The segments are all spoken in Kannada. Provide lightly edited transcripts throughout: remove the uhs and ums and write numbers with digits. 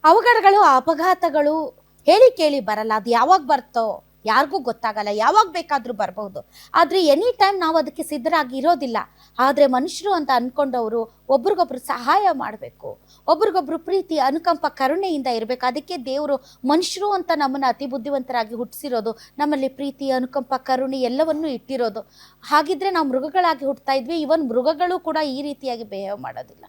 ಅವಘಡಗಳು ಅಪಘಾತಗಳು ಹೇಳಿ ಕೇಳಿ ಬರಲ್ಲ. ಅದು ಯಾವಾಗ ಬರ್ತೋ ಯಾರಿಗೂ ಗೊತ್ತಾಗಲ್ಲ, ಯಾವಾಗ ಬೇಕಾದರೂ ಬರಬಹುದು. ಆದರೆ ಎನಿ ಟೈಮ್ ನಾವು ಅದಕ್ಕೆ ಸಿದ್ಧರಾಗಿ ಇರೋದಿಲ್ಲ. ಆದರೆ ಮನುಷ್ಯರು ಅಂತ ಅಂದ್ಕೊಂಡವರು ಒಬ್ರಿಗೊಬ್ರು ಸಹಾಯ ಮಾಡಬೇಕು, ಒಬ್ರಿಗೊಬ್ರು ಪ್ರೀತಿ ಅನುಕಂಪ ಕರುಣೆಯಿಂದ ಇರಬೇಕು. ಅದಕ್ಕೆ ದೇವರು ಮನುಷ್ಯರು ಅಂತ ನಮ್ಮನ್ನು ಅತಿ ಬುದ್ಧಿವಂತರಾಗಿ ಹುಟ್ಟಿಸಿರೋದು, ನಮ್ಮಲ್ಲಿ ಪ್ರೀತಿ ಅನುಕಂಪ ಕರುಣೆ ಎಲ್ಲವನ್ನೂ ಇಟ್ಟಿರೋದು. ಹಾಗಿದ್ರೆ ನಾವು ಮೃಗಗಳಾಗಿ ಹುಟ್ಟುತ್ತಾ ಇದ್ವಿ. ಇವನ್ ಮೃಗಗಳು ಕೂಡ ಈ ರೀತಿಯಾಗಿ ಬಿಹೇವ್ ಮಾಡೋದಿಲ್ಲ.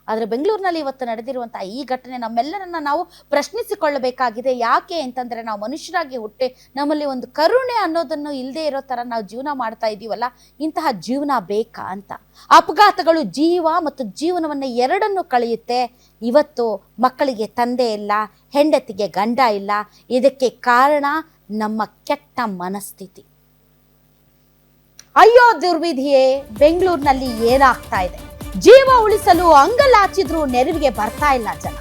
ಆದರೆ ಬೆಂಗಳೂರಿನಲ್ಲಿ ಇವತ್ತು ನಡೆದಿರುವಂಥ ಈ ಘಟನೆ ನಮ್ಮೆಲ್ಲರನ್ನ ನಾವು ಪ್ರಶ್ನಿಸಿಕೊಳ್ಳಬೇಕಾಗಿದೆ. ಯಾಕೆ ಅಂತಂದರೆ ನಾವು ಮನುಷ್ಯರಾಗಿ ಹುಟ್ಟೆ ನಮ್ಮಲ್ಲಿ ಒಂದು ಕರುಣೆ ಅನ್ನೋದನ್ನು ಇಲ್ಲದೆ ಇರೋ ಥರ ನಾವು ಜೀವನ ಮಾಡ್ತಾ ಇದ್ದೀವಲ್ಲ, ಇಂತಹ ಜೀವನ ಬೇಕಾ ಅಂತ. ಅಪಘಾತಗಳು ಜೀವ ಮತ್ತು ಜೀವನವನ್ನು ಎರಡನ್ನು ಕಳೆಯುತ್ತೆ. ಇವತ್ತು ಮಕ್ಕಳಿಗೆ ತಂದೆ ಇಲ್ಲ, ಹೆಂಡತಿಗೆ ಗಂಡ ಇಲ್ಲ. ಇದಕ್ಕೆ ಕಾರಣ ನಮ್ಮ ಕೆಟ್ಟ ಮನಸ್ಥಿತಿ. ಅಯ್ಯೋ ದುರ್ವಿಧಿಯೇ, ಬೆಂಗಳೂರಿನಲ್ಲಿ ಏನಾಗ್ತಾ ಇದೆ? ಜೀವ ಉಳಿಸಲು ಅಂಗಲಾಚಿದ್ರೂ ನೆರವಿಗೆ ಬರ್ತಾ ಇಲ್ಲ ಜನ.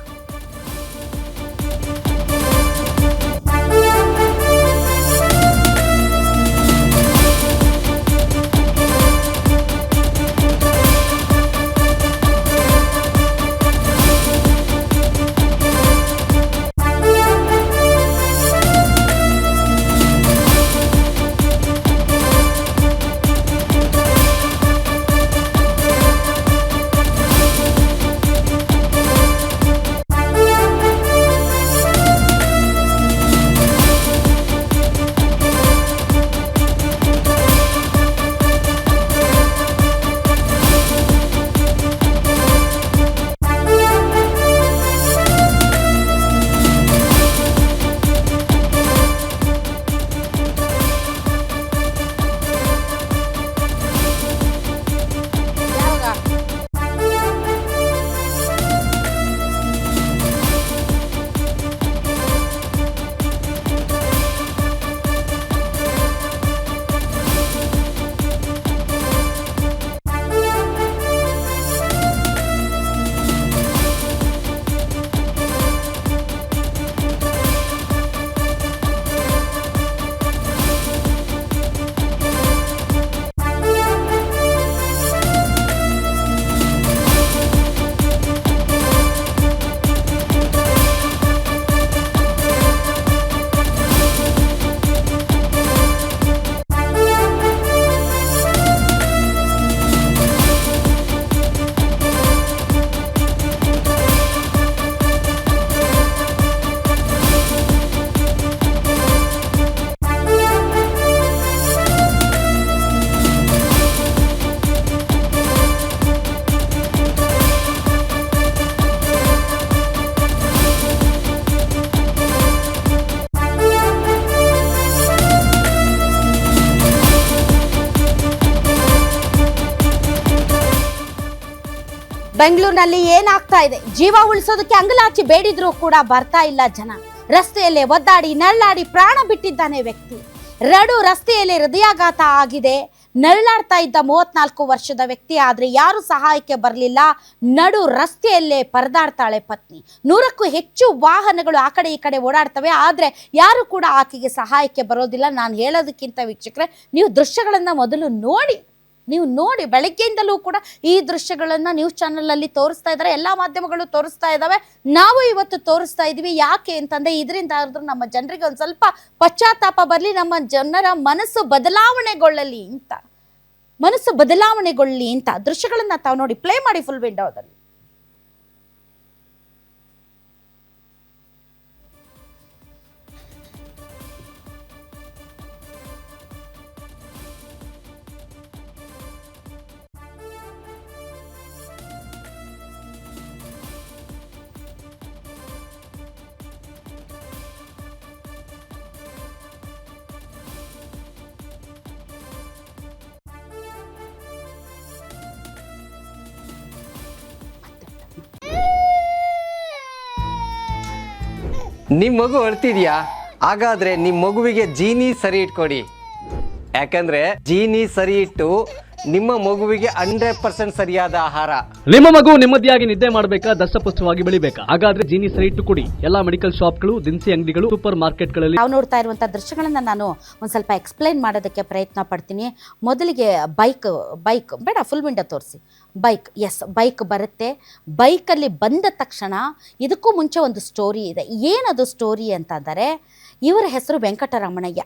ಬೆಂಗಳೂರಿನಲ್ಲಿ ಏನಾಗ್ತಾ ಇದೆ? ಜೀವ ಉಳಿಸೋದಕ್ಕೆ ಅಂಗಲಾಚಿ ಬೇಡಿದ್ರೂ ಕೂಡ ಬರ್ತಾ ಇಲ್ಲ ಜನ. ರಸ್ತೆಯಲ್ಲೇ ಒದ್ದಾಡಿ ನರಳಾಡಿ ಪ್ರಾಣ ಬಿಟ್ಟಿದ್ದಾನೆ ವ್ಯಕ್ತಿ. ರಸ್ತೆಯಲ್ಲಿ ಹೃದಯಾಘಾತ ಆಗಿದೆ. ನರಳಾಡ್ತಾ ಇದ್ದ 34 ವರ್ಷದ ವ್ಯಕ್ತಿ. ಆದರೆ ಯಾರು ಸಹಾಯಕ್ಕೆ ಬರಲಿಲ್ಲ. ರಸ್ತೆಯಲ್ಲೇ ಪರದಾಡ್ತಾಳೆ ಪತ್ನಿ. 100ಕ್ಕೂ ಹೆಚ್ಚು ವಾಹನಗಳು ಆ ಕಡೆ ಈ ಕಡೆ ಓಡಾಡ್ತವೆ. ಆದರೆ ಯಾರು ಕೂಡ ಆಕೆಗೆ ಸಹಾಯಕ್ಕೆ ಬರೋದಿಲ್ಲ. ನಾನು ಹೇಳೋದಕ್ಕಿಂತ ವೀಕ್ಷಕರೇ, ನೀವು ದೃಶ್ಯಗಳನ್ನು ಮೊದಲು ನೋಡಿ. ಬೆಳಗ್ಗೆಯಿಂದಲೂ ಕೂಡ ಈ ದೃಶ್ಯಗಳನ್ನು ನ್ಯೂಸ್ ಚಾನಲಲ್ಲಿ ತೋರಿಸ್ತಾ ಇದ್ದಾರೆ, ಎಲ್ಲ ಮಾಧ್ಯಮಗಳು ತೋರಿಸ್ತಾ ಇದ್ದಾವೆ, ನಾವು ಇವತ್ತು ತೋರಿಸ್ತಾ ಇದ್ದೀವಿ. ಯಾಕೆ ಅಂತಂದರೆ ಇದರಿಂದ ಆದ್ರೂ ನಮ್ಮ ಜನರಿಗೆ ಒಂದು ಸ್ವಲ್ಪ ಪಶ್ಚಾತ್ತಾಪ ಬರಲಿ, ನಮ್ಮ ಜನರ ಮನಸ್ಸು ಬದಲಾವಣೆಗೊಳ್ಳಲಿ ಅಂತ ದೃಶ್ಯಗಳನ್ನು ತಾವು ನೋಡಿ. ಪ್ಲೇ ಮಾಡಿ ಫುಲ್ ವಿಂಡೋದಲ್ಲಿ. ನಿಮ್ಮ ಮಗು ಅಳ್ತಿದ್ಯಾ? ಹಾಗಾದ್ರೆ ನಿಮ್ಮ ಮಗುವಿಗೆ ಜೀನಿ ಸರಿ ಇಟ್ಕೊಡಿ. ಯಾಕಂದ್ರೆ ಜೀನಿ ಸರಿ ಇಟ್ಟು ನಿಮ್ಮ ಮಗುವಿಗೆ 100% ಸರಿಯಾದ ಆಹಾರ. ನಿಮ್ಮ ಮಗು ನೆಮ್ಮದಿಯಾಗಿ ನಿದ್ದೆ ಮಾಡಬೇಕಾ, ದಷ್ಟಪುಷ್ಟವಾಗಿ ಬೆಳಿಬೇಕಾ? ಹಾಗಾದ್ರೆ ಜೀನಿ ಸೈಟ್ ಕೊಡಿ. ಎಲ್ಲಾ ಮೆಡಿಕಲ್ ಶಾಪ್ಗಳು, ದಿನಸಿ ಅಂಗಡಿಗಳು, ಸೂಪರ್ ಮಾರ್ಕೆಟ್ಗಳಲ್ಲಿ ನಾವು ನೋಡ್ತಾ ಇರುವಂತಹ ದೃಶ್ಯಗಳನ್ನ ನಾನು ಒಂದ್ ಸ್ವಲ್ಪ ಎಕ್ಸ್ಪ್ಲೈನ್ ಮಾಡೋದಕ್ಕೆ ಪ್ರಯತ್ನ ಪಡ್ತೀನಿ. ಮೊದಲಿಗೆ ಬೈಕ್ ಬೇಡ, ಫುಲ್ ವಿಂಡೋ ತೋರಿಸಿ. ಬೈಕ್ ಬರುತ್ತೆ. ಬೈಕಲ್ಲಿ ಬಂದ ತಕ್ಷಣ ಇದಕ್ಕೂ ಮುಂಚೆ ಒಂದು ಸ್ಟೋರಿ ಇದೆ. ಏನದು ಸ್ಟೋರಿ ಅಂತಂದರೆ, ಇವರ ಹೆಸರು ವೆಂಕಟರಮಣಯ್ಯ.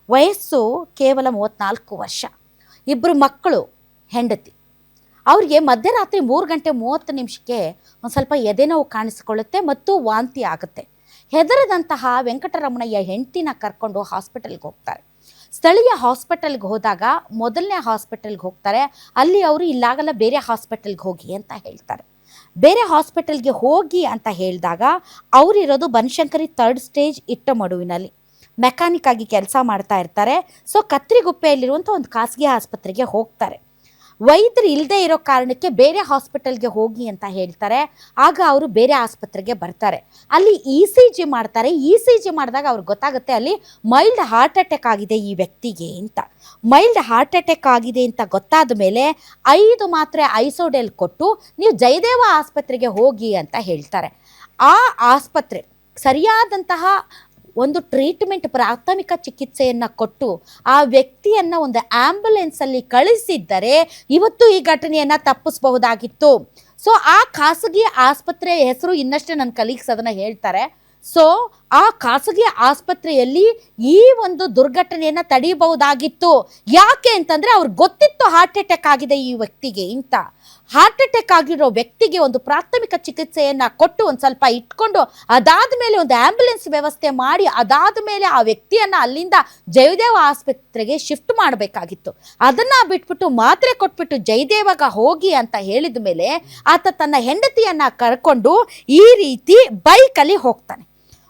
ವಯಸ್ಸು ಕೇವಲ 34 ವರ್ಷ. ಇಬ್ಬರು ಮಕ್ಕಳು, ಹೆಂಡತಿ. ಅವ್ರಿಗೆ ಮಧ್ಯರಾತ್ರಿ 3:30 ಒಂದು ಸ್ವಲ್ಪ ಎದೆನೋವು ಕಾಣಿಸಿಕೊಳ್ಳುತ್ತೆ ಮತ್ತು ವಾಂತಿ ಆಗುತ್ತೆ. ಹೆದರದಂತಹ ವೆಂಕಟರಮಣಯ್ಯ ಹೆಂಡತಿನ ಕರ್ಕೊಂಡು ಹಾಸ್ಪಿಟಲ್ಗೆ ಹೋಗ್ತಾರೆ. ಸ್ಥಳೀಯ ಹಾಸ್ಪಿಟಲ್ಗೆ ಹೋದಾಗ ಮೊದಲನೇ ಹಾಸ್ಪಿಟಲ್ಗೆ ಹೋಗ್ತಾರೆ. ಅಲ್ಲಿ ಅವರು ಇಲ್ಲಾಗಲ್ಲ, ಬೇರೆ ಹಾಸ್ಪಿಟಲ್ಗೆ ಹೋಗಿ ಅಂತ ಹೇಳ್ತಾರೆ. ಬೇರೆ ಹಾಸ್ಪಿಟಲ್ಗೆ ಹೋಗಿ ಅಂತ ಹೇಳಿದಾಗ ಅವರಿರೋದು ಬನಶಂಕರಿ 3rd ಸ್ಟೇಜ್ ಇಟ್ಟಮಡುವಿನಲ್ಲಿ ಮೆಕ್ಯಾನಿಕ್ ಆಗಿ ಕೆಲಸ ಮಾಡ್ತಾ ಇರ್ತಾರೆ. ಸೊ ಕತ್ರಿಗುಪ್ಪೆಯಲ್ಲಿರುವಂಥ ಒಂದು ಖಾಸಗಿ ಆಸ್ಪತ್ರೆಗೆ ಹೋಗ್ತಾರೆ. ವೈದ್ಯರು ಇಲ್ಲದೆ ಇರೋ ಕಾರಣಕ್ಕೆ ಬೇರೆ ಹಾಸ್ಪಿಟಲ್ಗೆ ಹೋಗಿ ಅಂತ ಹೇಳ್ತಾರೆ. ಆಗ ಅವರು ಬೇರೆ ಆಸ್ಪತ್ರೆಗೆ ಬರ್ತಾರೆ. ಅಲ್ಲಿ ECG ಮಾಡ್ತಾರೆ. ECG ಮಾಡಿದಾಗ ಅವ್ರಿಗೆ ಗೊತ್ತಾಗುತ್ತೆ ಅಲ್ಲಿ ಮೈಲ್ಡ್ ಹಾರ್ಟ್ ಅಟ್ಯಾಕ್ ಆಗಿದೆ ಈ ವ್ಯಕ್ತಿಗೆ ಅಂತ. ಮೈಲ್ಡ್ ಹಾರ್ಟ್ ಅಟ್ಯಾಕ್ ಆಗಿದೆ ಅಂತ ಗೊತ್ತಾದ ಮೇಲೆ 5 ಮಾತ್ರೆ ಐಸೋಡೆಲ್ ಕೊಟ್ಟು ನೀವು ಜಯದೇವ ಆಸ್ಪತ್ರೆಗೆ ಹೋಗಿ ಅಂತ ಹೇಳ್ತಾರೆ. ಆ ಆಸ್ಪತ್ರೆ ಸರಿಯಾದಂತಹ ಒಂದು ಟ್ರೀಟ್ಮೆಂಟ್, ಪ್ರಾಥಮಿಕ ಚಿಕಿತ್ಸೆಯನ್ನು ಕೊಟ್ಟು ಆ ವ್ಯಕ್ತಿಯನ್ನು ಒಂದು ಆ್ಯಂಬುಲೆನ್ಸಲ್ಲಿ ಕಳಿಸಿದ್ದರೆ ಇವತ್ತು ಈ ಘಟನೆಯನ್ನು ತಪ್ಪಿಸಬಹುದಾಗಿತ್ತು. ಸೊ ಆ ಖಾಸಗಿ ಆಸ್ಪತ್ರೆಯ ಹೆಸರು ಇನ್ನಷ್ಟೇ ನನ್ನ ಕಲೀಗ್ಸ್ ಅದನ್ನು ಹೇಳ್ತಾರೆ. ಸೊ ಆ ಖಾಸಗಿ ಆಸ್ಪತ್ರೆಯಲ್ಲಿ ಈ ಒಂದು ದುರ್ಘಟನೆಯನ್ನು ತಡೆಯಬಹುದಾಗಿತ್ತು. ಯಾಕೆ ಅಂತಂದರೆ ಅವ್ರಿಗೆ ಗೊತ್ತಿತ್ತು ಹಾರ್ಟ್ ಅಟ್ಯಾಕ್ ಆಗಿದೆ ಈ ವ್ಯಕ್ತಿಗೆ ಅಂತ. ಹಾರ್ಟ್ ಅಟ್ಯಾಕ್ ಆಗಿರೋ ವ್ಯಕ್ತಿಗೆ ಒಂದು ಪ್ರಾಥಮಿಕ ಚಿಕಿತ್ಸೆಯನ್ನು ಕೊಟ್ಟು ಒಂದು ಸ್ವಲ್ಪ ಇಟ್ಕೊಂಡು ಅದಾದ ಮೇಲೆ ಒಂದು ಆ್ಯಂಬುಲೆನ್ಸ್ ವ್ಯವಸ್ಥೆ ಮಾಡಿ ಅದಾದ ಮೇಲೆ ಆ ವ್ಯಕ್ತಿಯನ್ನು ಅಲ್ಲಿಂದ ಜಯದೇವ ಆಸ್ಪತ್ರೆಗೆ ಶಿಫ್ಟ್ ಮಾಡಬೇಕಾಗಿತ್ತು. ಅದನ್ನು ಬಿಟ್ಬಿಟ್ಟು ಮಾತ್ರೆ ಕೊಟ್ಬಿಟ್ಟು ಜಯದೇವಗ ಹೋಗಿ ಅಂತ ಹೇಳಿದ ಮೇಲೆ ಆತ ತನ್ನ ಹೆಂಡತಿಯನ್ನು ಕರ್ಕೊಂಡು ಈ ರೀತಿ ಬೈಕಲ್ಲಿ ಹೋಗ್ತಾನೆ.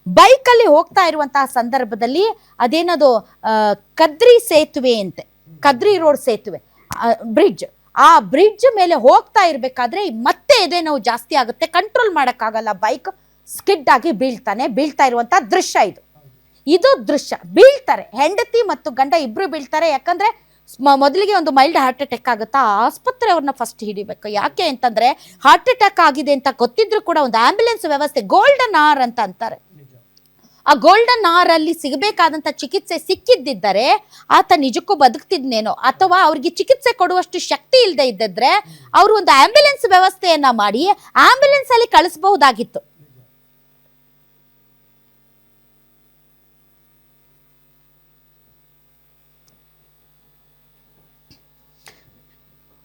ಬೈಕಲ್ಲಿ ಹೋಗ್ತಾ ಇರುವಂತಹ ಸಂದರ್ಭದಲ್ಲಿ ಅದೇನದು ಕದ್ರಿ ಸೇತುವೆ ಅಂತೆ, ಕದ್ರಿ ರೋಡ್ ಸೇತುವೆ, ಬ್ರಿಡ್ಜ್, ಆ ಬ್ರಿಡ್ಜ್ ಮೇಲೆ ಹೋಗ್ತಾ ಇರಬೇಕಾದ್ರೆ ಮತ್ತೆ ಎದೆನೋವು ಜಾಸ್ತಿ ಆಗುತ್ತೆ. ಕಂಟ್ರೋಲ್ ಮಾಡೋಕ್ಕಾಗಲ್ಲ, ಬೈಕ್ ಸ್ಕಿಡ್ ಆಗಿ ಬೀಳ್ತಾ ಇರುವಂಥ ದೃಶ್ಯ ಇದು ದೃಶ್ಯ. ಬೀಳ್ತಾರೆ, ಹೆಂಡತಿ ಮತ್ತು ಗಂಡ ಇಬ್ಬರು ಬೀಳ್ತಾರೆ. ಯಾಕಂದರೆ ಮೊದಲಿಗೆ ಒಂದು ಮೈಲ್ಡ್ ಹಾರ್ಟ್ ಅಟ್ಯಾಕ್ ಆಗುತ್ತಾ, ಆಸ್ಪತ್ರೆ ಅವ್ರನ್ನ ಫಸ್ಟ್ ಹಿಡಿಬೇಕು. ಯಾಕೆ ಅಂತಂದರೆ ಹಾರ್ಟ್ ಅಟ್ಯಾಕ್ ಆಗಿದೆ ಅಂತ ಗೊತ್ತಿದ್ರು ಕೂಡ ಒಂದು ಆ್ಯಂಬುಲೆನ್ಸ್ ವ್ಯವಸ್ಥೆ, ಗೋಲ್ಡನ್ ಅವರ್ ಅಂತ ಅಂತಾರೆ. ಆ ಗೋಲ್ಡನ್ ಅವರ್ ಅಲ್ಲಿ ಸಿಗಬೇಕಾದಂಥ ಚಿಕಿತ್ಸೆ ಸಿಕ್ಕಿದ್ದಿದ್ದರೆ ಆತ ನಿಜಕ್ಕೂ ಬದುಕ್ತಿದ್ನೇನೋ, ಅಥವಾ ಅವ್ರಿಗೆ ಚಿಕಿತ್ಸೆ ಕೊಡುವಷ್ಟು ಶಕ್ತಿ ಇಲ್ಲದೆ ಇದ್ದಿದ್ರೆ ಅವರು ಒಂದು ಆ್ಯಂಬುಲೆನ್ಸ್ ವ್ಯವಸ್ಥೆಯನ್ನ ಮಾಡಿ ಆ್ಯಂಬುಲೆನ್ಸ್ ಅಲ್ಲಿ ಕಳಿಸಬಹುದಾಗಿತ್ತು.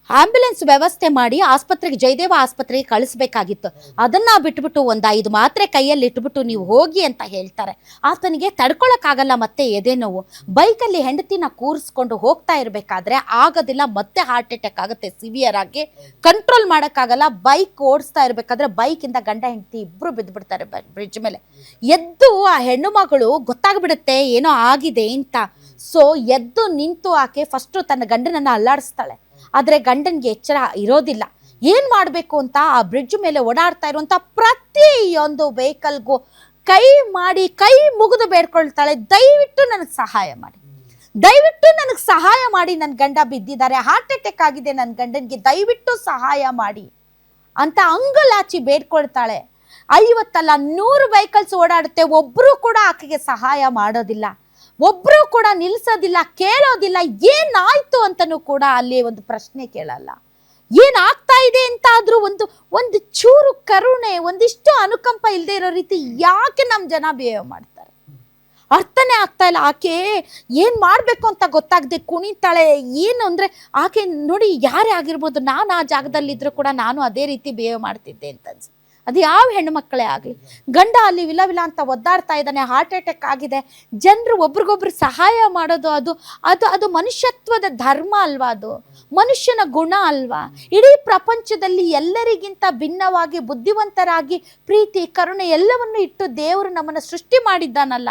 ಆಂಬ್ಯುಲೆನ್ಸ್ ವ್ಯವಸ್ಥೆ ಮಾಡಿ ಆಸ್ಪತ್ರೆಗೆ, ಜಯದೇವ ಆಸ್ಪತ್ರೆಗೆ ಕಳಿಸ್ಬೇಕಾಗಿತ್ತು. ಅದನ್ನ ಬಿಟ್ಬಿಟ್ಟು ಒಂದು 5 ಮಾತ್ರೆ ಕೈಯಲ್ಲಿ ಇಟ್ಬಿಟ್ಟು ನೀವು ಹೋಗಿ ಅಂತ ಹೇಳ್ತಾರೆ. ಆತನಿಗೆ ತಡ್ಕೊಳಕ್ಕಾಗಲ್ಲ, ಮತ್ತೆ ಎದೆನೋವು. ಬೈಕಲ್ಲಿ ಹೆಂಡತಿನ ಕೂರಿಸ್ಕೊಂಡು ಹೋಗ್ತಾ ಇರಬೇಕಾದ್ರೆ ಆಗೋದಿಲ್ಲ, ಮತ್ತೆ ಹಾರ್ಟ್ ಅಟ್ಯಾಕ್ ಆಗುತ್ತೆ ಸಿವಿಯರ್ ಆಗಿ, ಕಂಟ್ರೋಲ್ ಮಾಡೋಕ್ಕಾಗಲ್ಲ. ಬೈಕ್ ಓಡಿಸ್ತಾ ಇರಬೇಕಾದ್ರೆ ಬೈಕಿಂದ ಗಂಡ ಹೆಂಡತಿ ಇಬ್ಬರು ಬಿದ್ದುಬಿಡ್ತಾರೆ ಬ್ರಿಡ್ಜ್ ಮೇಲೆ. ಎದ್ದು ಆ ಹೆಣ್ಣು ಮಗಳು ಗೊತ್ತಾಗ್ಬಿಡುತ್ತೆ ಏನೋ ಆಗಿದೆ ಅಂತ. ಸೊ ಎದ್ದು ನಿಂತು ಆಕೆ ಫಸ್ಟು ತನ್ನ ಗಂಡನನ್ನು ಅಲ್ಲಾಡಿಸ್ತಾಳೆ. ಆದರೆ ಗಂಡನಿಗೆ ಎಚ್ಚರ ಇರೋದಿಲ್ಲ. ಏನು ಮಾಡಬೇಕು ಅಂತ ಆ ಬ್ರಿಡ್ಜ್ ಮೇಲೆ ಓಡಾಡ್ತಾ ಇರುವಂಥ ಪ್ರತಿಯೊಂದು ವೆಹಿಕಲ್ಗೂ ಕೈ ಮುಗಿದು ಬೇಡ್ಕೊಳ್ತಾಳೆ, ದಯವಿಟ್ಟು ನನಗೆ ಸಹಾಯ ಮಾಡಿ, ದಯವಿಟ್ಟು ನನಗೆ ಸಹಾಯ ಮಾಡಿ, ನನ್ನ ಗಂಡ ಬಿದ್ದಿದ್ದಾರೆ, ಹಾರ್ಟ್ ಅಟ್ಯಾಕ್ ಆಗಿದೆ ನನ್ನ ಗಂಡನಿಗೆ, ದಯವಿಟ್ಟು ಸಹಾಯ ಮಾಡಿ ಅಂತ ಅಂಗಲಾಚಿ ಬೇಡ್ಕೊಳ್ತಾಳೆ. 50 ಅಲ್ಲ 100 ವೆಹಿಕಲ್ಸ್ ಓಡಾಡುತ್ತೆ, ಒಬ್ಬರು ಕೂಡ ಆಕೆಗೆ ಸಹಾಯ ಮಾಡೋದಿಲ್ಲ, ಒಬ್ಬರು ಕೂಡ ನಿಲ್ಲಿಸೋದಿಲ್ಲ, ಕೇಳೋದಿಲ್ಲ. ಏನಾಯ್ತು ಅಂತನೂ ಕೂಡ ಅಲ್ಲಿ ಒಂದು ಪ್ರಶ್ನೆ ಕೇಳಲ್ಲ. ಏನಾಗ್ತಾ ಇದೆ ಅಂತ ಆದ್ರೂ ಒಂದು ಚೂರು ಕರುಣೆ, ಒಂದಿಷ್ಟು ಅನುಕಂಪ ಇಲ್ಲದೆ ಇರೋ ರೀತಿ ಯಾಕೆ ನಮ್ಮ ಜನ ಬಿಹೇವ್ ಮಾಡ್ತಾರೆ ಅರ್ಥನೇ ಆಗ್ತಾ ಇಲ್ಲ. ಆಕೆ ಏನು ಮಾಡಬೇಕು ಅಂತ ಗೊತ್ತಾಗದೆ ಕುಣಿತಾಳೆ. ಏನು ಅಂದರೆ ಆಕೆ ನೋಡಿ, ಯಾರೇ ಆಗಿರ್ಬೋದು, ನಾನು ಆ ಜಾಗದಲ್ಲಿದ್ದರೂ ಕೂಡ ನಾನು ಅದೇ ರೀತಿ ಬಿಹೇವ್ ಮಾಡ್ತಿದ್ದೆ ಅಂತ ಅನ್ಸುತ್ತೆ. ಅದು ಯಾವ ಹೆಣ್ಣು ಮಕ್ಕಳೇ ಆಗಲಿ. ಗಂಡ ಅಲ್ಲಿ ವಿಲ ಅಂತ ಒದ್ದಾಡ್ತಾ ಇದ್ದಾನೆ, ಹಾರ್ಟ್ ಅಟ್ಯಾಕ್ ಆಗಿದೆ. ಜನರು ಒಬ್ರಿಗೊಬ್ರು ಸಹಾಯ ಮಾಡೋದು ಅದು ಅದು ಅದು ಮನುಷ್ಯತ್ವದ ಧರ್ಮ ಅಲ್ವಾ? ಅದು ಮನುಷ್ಯನ ಗುಣ ಅಲ್ವಾ? ಇಡೀ ಪ್ರಪಂಚದಲ್ಲಿ ಎಲ್ಲರಿಗಿಂತ ಭಿನ್ನವಾಗಿ ಬುದ್ಧಿವಂತರಾಗಿ ಪ್ರೀತಿ, ಕರುಣೆ ಎಲ್ಲವನ್ನು ಇಟ್ಟು ದೇವರು ನಮ್ಮನ್ನು ಸೃಷ್ಟಿ ಮಾಡಿದ್ದಾನಲ್ಲ.